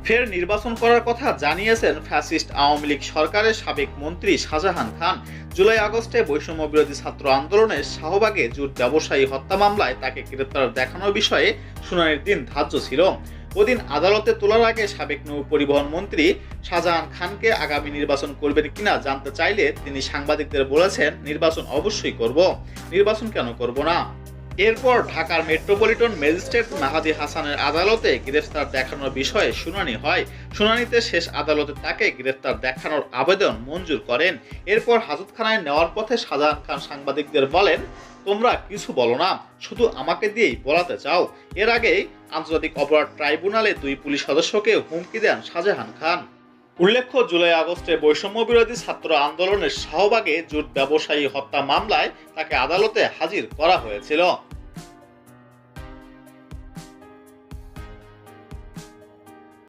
ফের নির্বাচন করার কথা জানিয়েছেন ফ্যাসিস্ট আওয়ামী লীগ সরকারের সাবেক মন্ত্রী শাহজাহান খান। জুলাই আগস্টে বৈষম্য বিরোধী ছাত্র আন্দোলনের শাহবাগে জুট ব্যবসায়ী হত্যা মামলায় তাকে গ্রেপ্তার দেখানোর বিষয়ে শুনানির দিন ধার্য ছিল। ওদিন আদালতে তোলার আগে সাবেক নৌ পরিবহন মন্ত্রী শাহজাহান খানকে আগামী নির্বাচন করবেন কিনা জানতে চাইলে তিনি সাংবাদিকদের বলেছেন, নির্বাচন অবশ্যই করব, নির্বাচন কেন করব না। এরপর ঢাকার মেট্রোপলিটন ম্যাজিস্ট্রেট মেহেদী হাসানের আদালতে গ্রেফতার দেখানোর বিষয়ে শুনানি হয়। শুনানিতে শেষ আদালতে তাকে গ্রেফতার দেখানোর আবেদন মঞ্জুর করেন। এরপর হাজতখানায় নেওয়ার পথে শাহজাহান খান সাংবাদিকদের বলেন, তোমরা কিছু বলো না, শুধু আমাকে দিয়েই বলাতে চাও। এর আগেই আন্তর্জাতিক অপরাধ ট্রাইব্যুনালে 2 পুলিশ সদস্যকে হুমকি দেন শাহজাহান খান। উল্লেখ্য, জুলাই আগস্টে বৈষম্য বিরোধী ছাত্র আন্দোলনের শাহবাগে জুট ব্যবসায়ী হত্যা মামলায় তাকে আদালতে হাজির করা হয়েছিল।